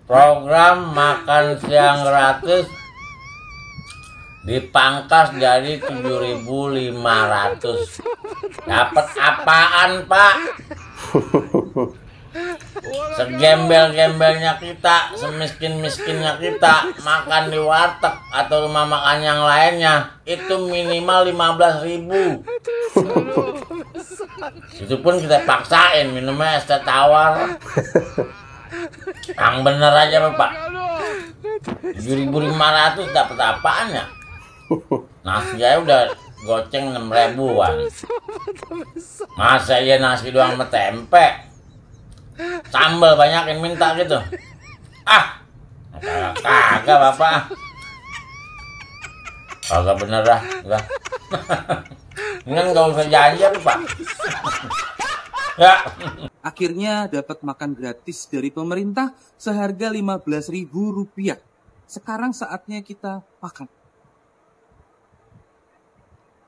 Program makan siang gratis dipangkas jadi 7.500. Dapat apaan, Pak? Segembel-gembelnya kita, semiskin-miskinnya kita makan di warteg atau rumah makan yang lainnya itu minimal 15.000. Itu pun kita paksain minumnya es teh tawar. Yang bener aja, Pak. 7.500 dapat apaan ya? Nasi aja udah goceng 6.000-an. Masa iya nasi doang sama tempe? Sambal banyakin minta gitu. Kagak Bapak. Kagak bener dah. Ini gak usah janji tuh, Pak. Ya. Akhirnya dapat makan gratis dari pemerintah seharga Rp15.000. Sekarang saatnya kita makan.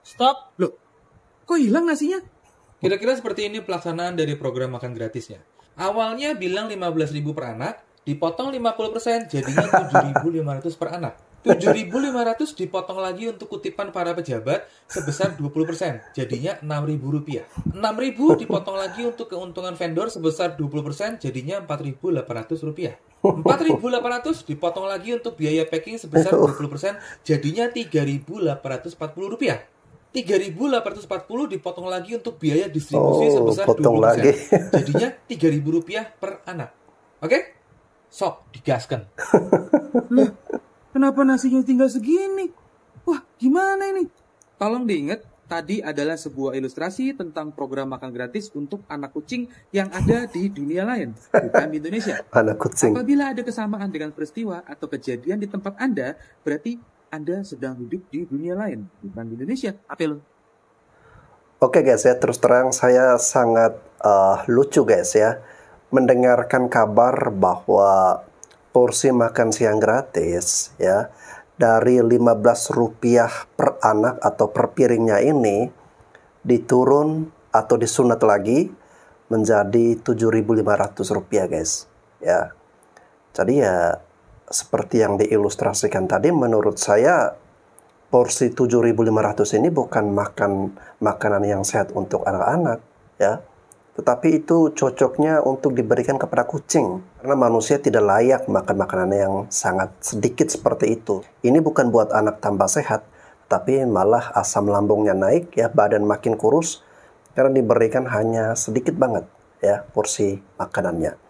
Stop. Loh, kok hilang nasinya? Kira-kira seperti ini pelaksanaan dari program makan gratisnya. Awalnya bilang 15.000 per anak, dipotong 50%, jadinya 7.500 per anak. 7.500 dipotong lagi untuk kutipan para pejabat sebesar 20%, jadinya Rp6.000. 6.000 dipotong lagi untuk keuntungan vendor sebesar 20%, jadinya Rp4.800. 4.800 dipotong lagi untuk biaya packing sebesar 20%, jadinya Rp3.840. 3.840 dipotong lagi untuk biaya distribusi sebesar 20%. Jadinya Rp3.000 per anak. Oke? Sok, digaskan. Loh, kenapa nasinya tinggal segini? Wah, gimana ini? Tolong diingat, tadi adalah sebuah ilustrasi tentang program makan gratis untuk anak kucing yang ada di dunia lain, bukan di Indonesia. Anak kucing. Apabila ada kesamaan dengan peristiwa atau kejadian di tempat Anda, berarti Anda sedang hidup di dunia lain, bukan di Indonesia. Apa lo? Oke guys ya, terus terang saya sangat lucu guys ya, mendengarkan kabar bahwa porsi makan siang gratis ya dari Rp15 per anak atau per piringnya ini diturun atau disunat lagi menjadi Rp7.500 guys ya. Jadi ya seperti yang diilustrasikan tadi, menurut saya porsi 7.500 ini bukan makanan yang sehat untuk anak-anak ya, tetapi itu cocoknya untuk diberikan kepada kucing karena manusia tidak layak makan makanan yang sangat sedikit seperti itu. Ini bukan buat anak tambah sehat, tapi malah asam lambungnya naik ya, badan makin kurus karena diberikan hanya sedikit banget ya porsi makanannya.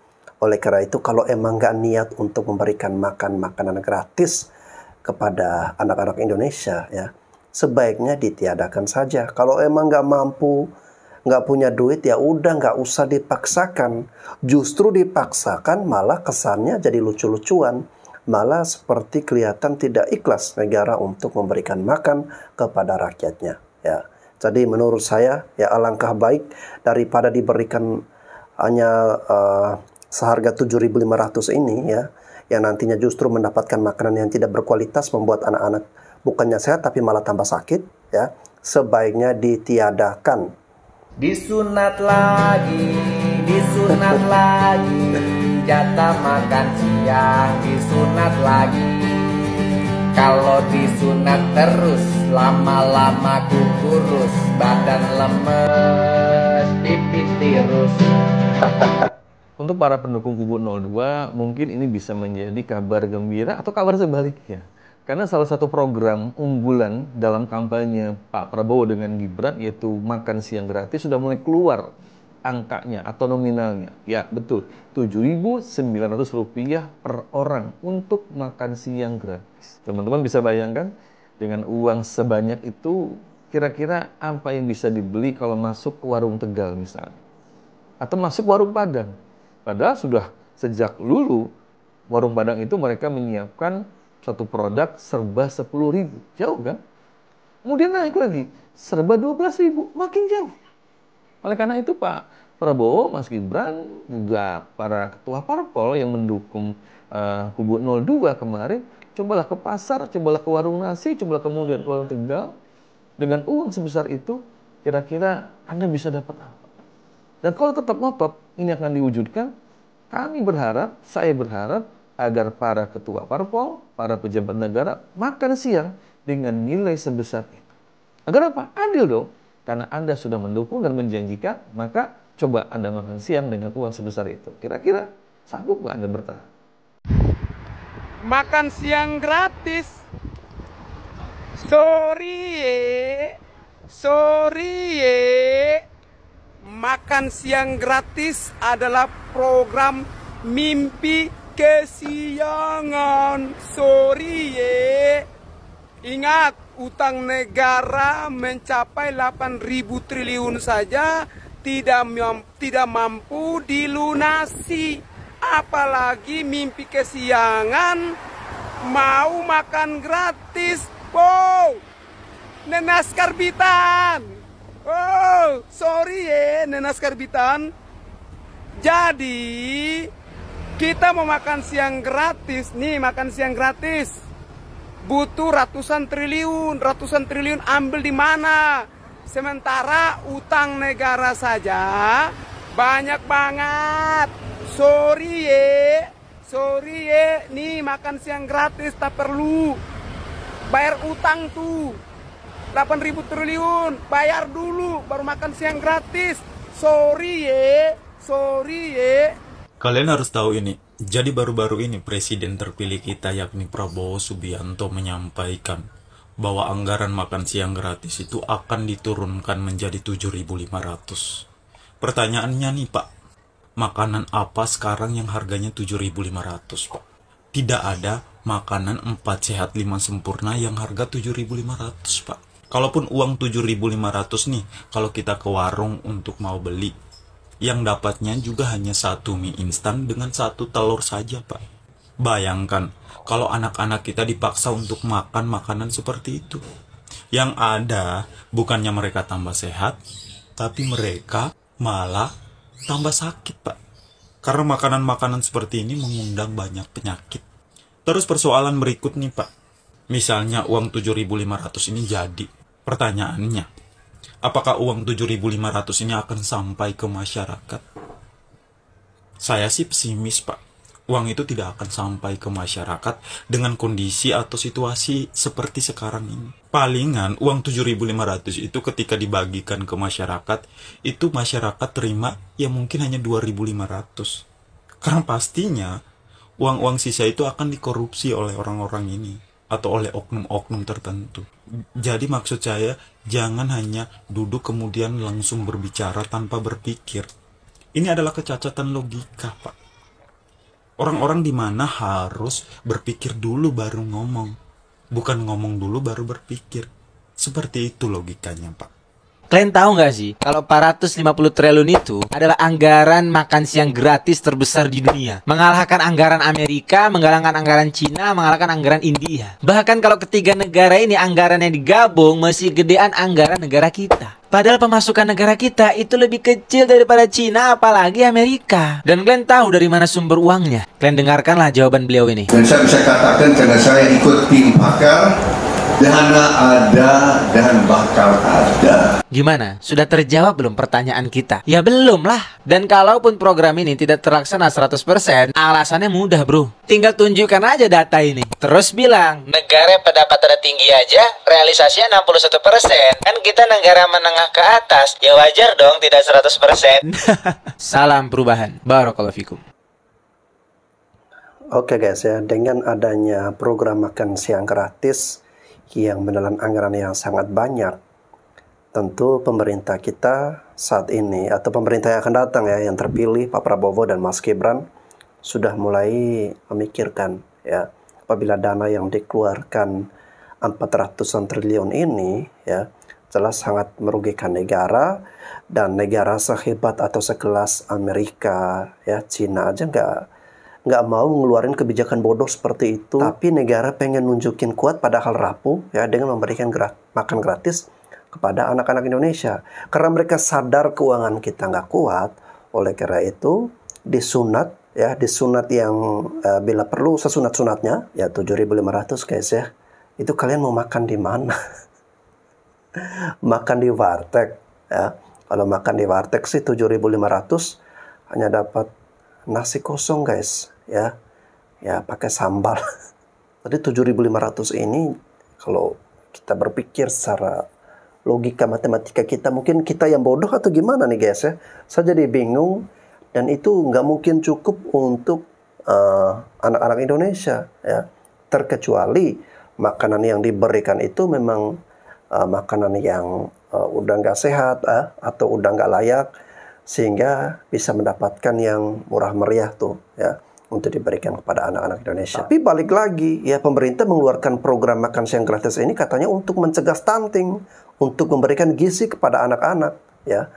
Oleh karena itu, kalau emang nggak niat untuk memberikan makan makanan gratis kepada anak-anak Indonesia, ya sebaiknya ditiadakan saja. Kalau emang nggak mampu, nggak punya duit, ya udah nggak usah dipaksakan. Justru dipaksakan malah kesannya jadi lucu-lucuan, malah seperti kelihatan tidak ikhlas negara untuk memberikan makan kepada rakyatnya. Ya, jadi menurut saya ya alangkah baik daripada diberikan hanya seharga 7.500 ini ya, yang nantinya justru mendapatkan makanan yang tidak berkualitas, membuat anak-anak bukannya sehat tapi malah tambah sakit ya, sebaiknya ditiadakan. Disunat lagi, jatah makan siang disunat lagi. Kalau disunat terus, lama-lama kukurus, badan lemes, pipis tirus. Untuk para pendukung Kubu 02, mungkin ini bisa menjadi kabar gembira atau kabar sebaliknya. Karena salah satu program unggulan dalam kampanye Pak Prabowo dengan Gibran, yaitu makan siang gratis, sudah mulai keluar angkanya atau nominalnya. Ya, betul. Rp7.900 per orang untuk makan siang gratis. Teman-teman bisa bayangkan, dengan uang sebanyak itu, kira-kira apa yang bisa dibeli kalau masuk ke warung Tegal misalnya. Atau masuk warung Padang. Padahal sudah sejak dulu warung Padang itu mereka menyiapkan satu produk serba 10.000. Jauh kan? Kemudian naik lagi, serba 12.000. Makin jauh. Oleh karena itu Pak Prabowo, Mas Gibran, juga para ketua parpol yang mendukung Kubu 02 kemarin, cobalah ke pasar, cobalah ke warung nasi, cobalah kemudian ke warung Tegal. Dengan uang sebesar itu, kira-kira Anda bisa dapat apa? Dan kalau tetap ngotot ini akan diwujudkan, kami berharap, saya berharap agar para ketua parpol, para pejabat negara makan siang dengan nilai sebesar itu. Agar apa? Adil dong. Karena Anda sudah mendukung dan menjanjikan, maka coba Anda makan siang dengan uang sebesar itu. Kira-kira sanggup nggak Anda bertahan? Makan siang gratis. Sorry ye. Makan siang gratis adalah program mimpi kesiangan. Sorry ye. Ingat, utang negara mencapai 8.000 triliun saja tidak mampu dilunasi. Apalagi mimpi kesiangan mau makan gratis. Wow, nenas karbitan. Oh, sorry ya, nenas karbitan. Jadi kita mau makan siang gratis. Nih, makan siang gratis butuh ratusan triliun ambil di mana? Sementara utang negara saja banyak banget. Sorry ye, nih makan siang gratis tak perlu bayar utang tuh 8.000 triliun, bayar dulu baru makan siang gratis. Sorry ye. Kalian harus tahu ini. Jadi baru-baru ini presiden terpilih kita yakni Prabowo Subianto menyampaikan bahwa anggaran makan siang gratis itu akan diturunkan menjadi 7.500. Pertanyaannya nih Pak, makanan apa sekarang yang harganya 7.500 Pak? Tidak ada makanan 4 sehat 5 sempurna yang harga 7.500 Pak. Kalaupun uang 7.500 nih, kalau kita ke warung untuk mau beli, yang dapatnya juga hanya 1 mie instan dengan 1 telur saja Pak. Bayangkan kalau anak-anak kita dipaksa untuk makan makanan seperti itu. Yang ada bukannya mereka tambah sehat, tapi mereka malah tambah sakit Pak. Karena makanan-makanan seperti ini mengundang banyak penyakit. Terus persoalan berikut nih Pak. Misalnya uang 7.500 ini jadi. Pertanyaannya, apakah uang 7.500 ini akan sampai ke masyarakat? Saya sih pesimis Pak. Uang itu tidak akan sampai ke masyarakat dengan kondisi atau situasi seperti sekarang ini. Palingan uang 7.500 itu ketika dibagikan ke masyarakat, itu masyarakat terima ya mungkin hanya 2.500. Karena pastinya uang-uang sisa itu akan dikorupsi oleh orang-orang ini atau oleh oknum-oknum tertentu. Jadi maksud saya, jangan hanya duduk kemudian langsung berbicara tanpa berpikir. Ini adalah kecacatan logika, Pak. Orang-orang di mana harus berpikir dulu baru ngomong. Bukan ngomong dulu baru berpikir. Seperti itu logikanya, Pak. Kalian tahu nggak sih, kalau 450 triliun itu adalah anggaran makan siang gratis terbesar di dunia. Mengalahkan anggaran Amerika, mengalahkan anggaran Cina, mengalahkan anggaran India. Bahkan kalau ketiga negara ini anggaran yang digabung masih gedean anggaran negara kita. Padahal pemasukan negara kita itu lebih kecil daripada Cina, apalagi Amerika. Dan kalian tahu dari mana sumber uangnya? Kalian dengarkanlah jawaban beliau ini. Dan saya bisa katakan karena saya ikut tim pakar, dana ada dan bakal ada. Gimana? Sudah terjawab belum pertanyaan kita? Ya belum lah. Dan kalaupun program ini tidak terlaksana 100%, alasannya mudah bro. Tinggal tunjukkan aja data ini. Terus bilang, negara pendapatan tinggi aja realisasinya 61%. Kan kita negara menengah ke atas, ya wajar dong tidak 100%. Salam perubahan. Barakallahu fikum. Oke guys ya, dengan adanya program makan siang gratis yang menelan anggaran yang sangat banyak, tentu pemerintah kita saat ini atau pemerintah yang akan datang ya, yang terpilih Pak Prabowo dan Mas Gibran sudah mulai memikirkan ya, apabila dana yang dikeluarkan 400-an triliun ini ya jelas sangat merugikan negara, dan negara sehebat atau sekelas Amerika ya, Cina aja nggak mau ngeluarin kebijakan bodoh seperti itu. Tapi negara pengen nunjukin kuat padahal rapuh ya dengan memberikan makan gratis kepada anak-anak Indonesia. Karena mereka sadar keuangan kita nggak kuat, oleh karena itu disunat ya, disunat yang bila perlu sesunat-sunatnya ya 7.500 guys ya. Itu kalian mau makan di mana? Makan di warteg ya, Kalau makan di warteg sih 7.500 hanya dapat nasi kosong guys, ya. Ya pakai sambal. Jadi 7.500 ini kalau kita berpikir secara logika matematika kita, mungkin kita yang bodoh atau gimana nih guys ya. Saya jadi bingung, dan itu nggak mungkin cukup untuk anak-anak Indonesia ya. Terkecuali makanan yang diberikan itu memang makanan yang udah nggak sehat atau udah nggak layak, sehingga bisa mendapatkan yang murah meriah tuh ya untuk diberikan kepada anak-anak Indonesia. Tapi balik lagi ya, pemerintah mengeluarkan program makan siang gratis ini katanya untuk mencegah stunting, untuk memberikan gizi kepada anak-anak ya,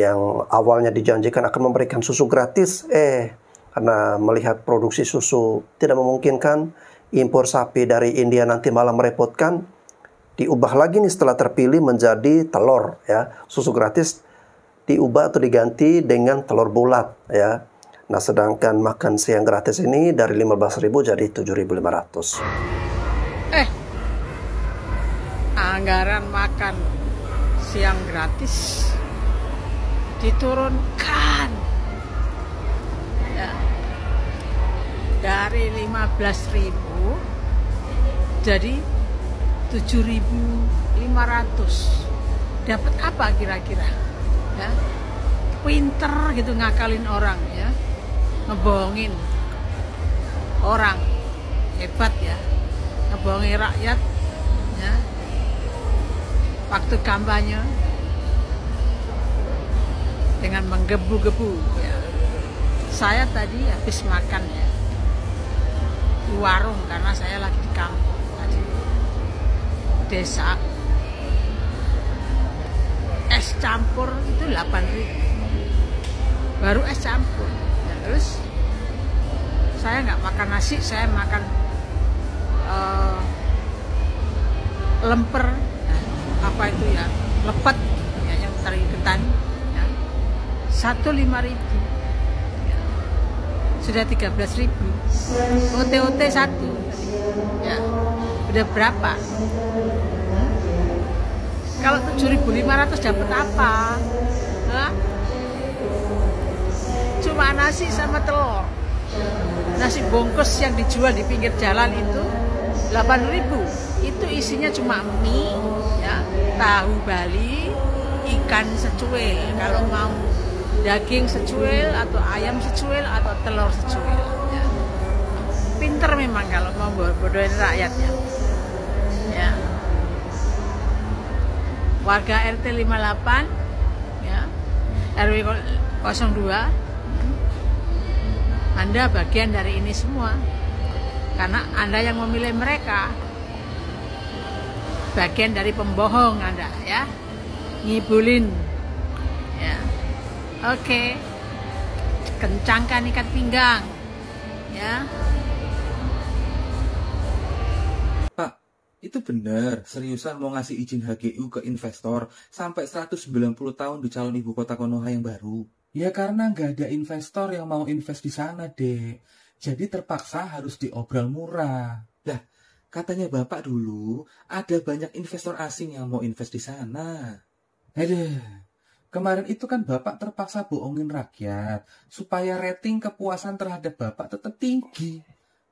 yang awalnya dijanjikan akan memberikan susu gratis, karena melihat produksi susu tidak memungkinkan, impor sapi dari India nanti malah merepotkan, diubah lagi nih setelah terpilih menjadi telur ya. Susu gratis diubah atau diganti dengan telur bulat ya. Nah, sedangkan makan siang gratis ini dari 15.000 jadi 7.500. Anggaran makan siang gratis diturunkan ya, dari 15.000 jadi 7.500. Dapat apa kira-kira ya? Pinter gitu ngakalin orang ya, ngebohongin orang, hebat ya, ngebohongin rakyat ya. Waktu kampanye dengan menggebu-gebu ya. Saya tadi habis makan ya di warung karena saya lagi di kampung tadi, desa. Es campur itu 8.000 baru es campur ya. Terus saya nggak makan nasi, saya makan lemper ya, apa itu ya, lepet ya, yang teri ketan ya, 1.5.000 ya. Sudah 13.000. OT-OT 1 ya, udah berapa? Kalau 7.500 dapat apa? Hah? Cuma nasi sama telur. Nasi bungkus yang dijual di pinggir jalan itu 8.000. Itu isinya cuma mie, ya, tahu Bali, ikan secuil. Kalau mau daging secuil atau ayam secuil atau telur secuil. Ya. Pinter memang kalau mau bodohin rakyatnya. Ya. Warga RT 58 ya, RW 02, Anda bagian dari ini semua karena Anda yang memilih mereka, bagian dari pembohong Anda ya, ngibulin ya. Oke, kencangkan ikat pinggang ya. Itu benar, seriusan mau ngasih izin HGU ke investor sampai 190 tahun di calon ibu kota Konoha yang baru. Ya karena nggak ada investor yang mau invest di sana, Dek. Jadi terpaksa harus diobral murah. Lah, katanya Bapak dulu ada banyak investor asing yang mau invest di sana. Kemarin itu kan Bapak terpaksa bohongin rakyat supaya rating kepuasan terhadap Bapak tetap tinggi.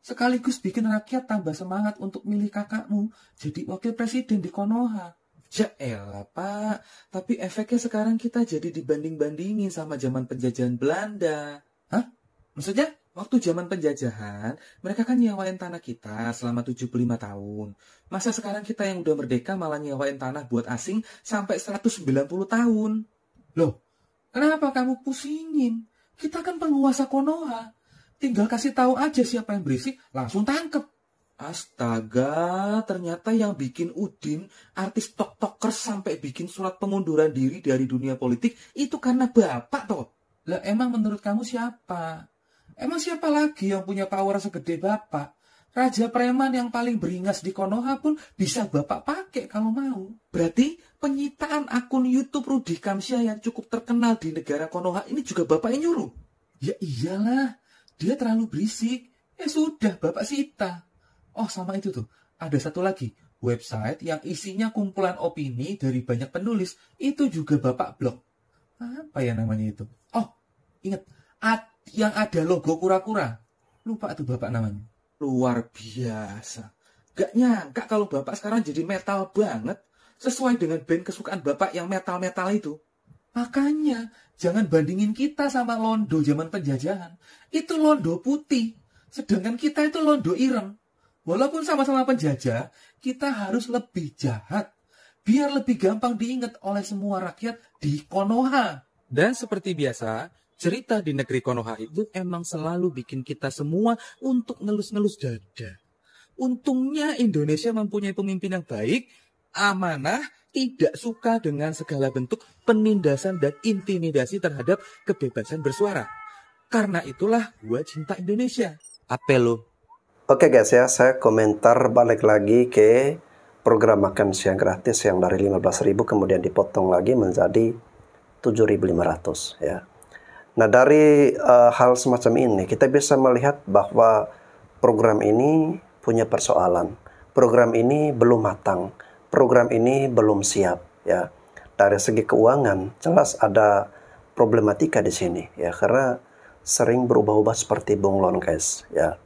Sekaligus bikin rakyat tambah semangat untuk milih kakakmu jadi wakil presiden di Konoha. Ya elah Pak, tapi efeknya sekarang kita jadi dibanding-bandingin sama zaman penjajahan Belanda. Hah? Maksudnya? Waktu zaman penjajahan, mereka kan nyewain tanah kita selama 75 tahun. Masa sekarang kita yang udah merdeka malah nyewain tanah buat asing sampai 190 tahun? Loh, kenapa kamu pusingin? Kita kan penguasa Konoha. Tinggal kasih tahu aja siapa yang berisik, langsung tangkep. Astaga, ternyata yang bikin Udin, artis TikTokers sampai bikin surat pengunduran diri dari dunia politik, itu karena Bapak toh. Lah emang menurut kamu siapa? Emang siapa lagi yang punya power segede Bapak? Raja preman yang paling beringas di Konoha pun bisa Bapak pakai kalau mau. Berarti penyitaan akun YouTube Rudy Kamsyah yang cukup terkenal di negara Konoha ini juga Bapak yang nyuruh? Ya iyalah. Dia terlalu berisik. Ya sudah, Bapak sita. Oh, sama itu tuh. Ada satu lagi. Website yang isinya kumpulan opini dari banyak penulis. Itu juga Bapak blok. Apa ya namanya itu? Oh, ingat. Yang ada logo kura-kura. Lupa tuh Bapak namanya. Luar biasa. Gak nyangka kalau Bapak sekarang jadi metal banget. Sesuai dengan band kesukaan Bapak yang metal-metal itu. Makanya, jangan bandingin kita sama Londo zaman penjajahan. Itu Londo putih. Sedangkan kita itu Londo ireng. Walaupun sama-sama penjajah, kita harus lebih jahat. Biar lebih gampang diingat oleh semua rakyat di Konoha. Dan seperti biasa, cerita di negeri Konoha itu emang selalu bikin kita semua untuk ngelus-ngelus dada. Untungnya Indonesia mempunyai pemimpin yang baik, amanah, tidak suka dengan segala bentuk penindasan dan intimidasi terhadap kebebasan bersuara. Karena itulah gua cinta Indonesia. Apa lo? Oke guys ya, saya komentar balik lagi ke program makan siang gratis yang dari 15.000 kemudian dipotong lagi menjadi 7.500 ya. Nah dari hal semacam ini kita bisa melihat bahwa program ini punya persoalan. Program ini belum matang. Program ini belum siap ya. Dari segi keuangan jelas ada problematika di sini ya, karena sering berubah-ubah seperti bunglon guys ya.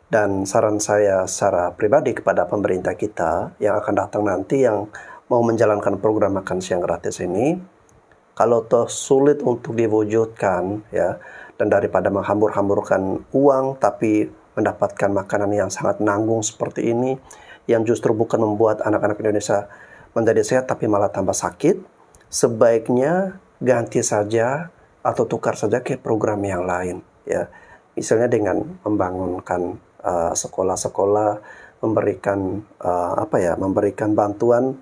Dan saran saya secara pribadi kepada pemerintah kita yang akan datang nanti yang mau menjalankan program makan siang gratis ini, kalau toh sulit untuk diwujudkan ya, dan daripada menghambur-hamburkan uang tapi mendapatkan makanan yang sangat nanggung seperti ini, yang justru bukan membuat anak-anak Indonesia menjadi sehat tapi malah tambah sakit, sebaiknya ganti saja atau tukar saja ke program yang lain ya. Misalnya dengan membangunkan sekolah-sekolah, memberikan memberikan bantuan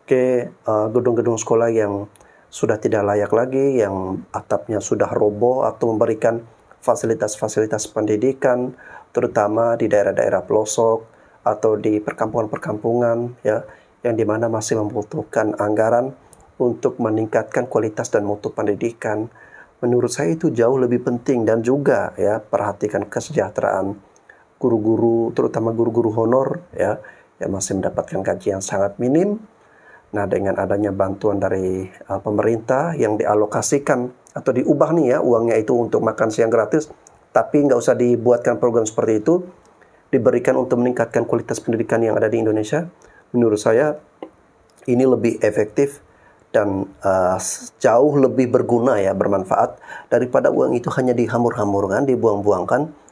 ke gedung-gedung sekolah yang sudah tidak layak lagi, yang atapnya sudah roboh, atau memberikan fasilitas-fasilitas pendidikan terutama di daerah-daerah pelosok atau di perkampungan-perkampungan ya, yang dimana masih membutuhkan anggaran untuk meningkatkan kualitas dan mutu pendidikan. Menurut saya itu jauh lebih penting, dan juga ya perhatikan kesejahteraan guru-guru, terutama guru-guru honor ya, yang masih mendapatkan gaji yang sangat minim. Nah, dengan adanya bantuan dari pemerintah yang dialokasikan atau diubah nih ya uangnya itu untuk makan siang gratis, tapi nggak usah dibuatkan program seperti itu, diberikan untuk meningkatkan kualitas pendidikan yang ada di Indonesia. Menurut saya ini lebih efektif dan jauh lebih berguna ya, bermanfaat daripada uang itu hanya dihambur-hamburkan, dibuang-buangkan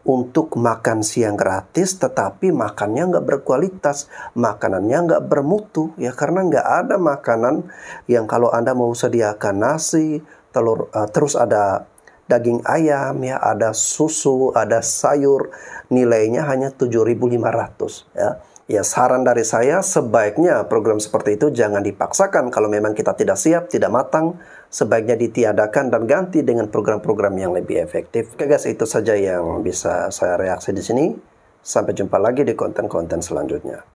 untuk makan siang gratis, tetapi makannya nggak berkualitas, makanannya nggak bermutu ya, karena nggak ada makanan yang kalau Anda mau sediakan nasi, telur, terus ada daging ayam ya, ada susu, ada sayur, nilainya hanya 7.500 ya. Ya, saran dari saya sebaiknya program seperti itu jangan dipaksakan. Kalau memang kita tidak siap, tidak matang, sebaiknya ditiadakan dan ganti dengan program-program yang lebih efektif. Oke guys, itu saja yang bisa saya reaksi di sini. Sampai jumpa lagi di konten-konten selanjutnya.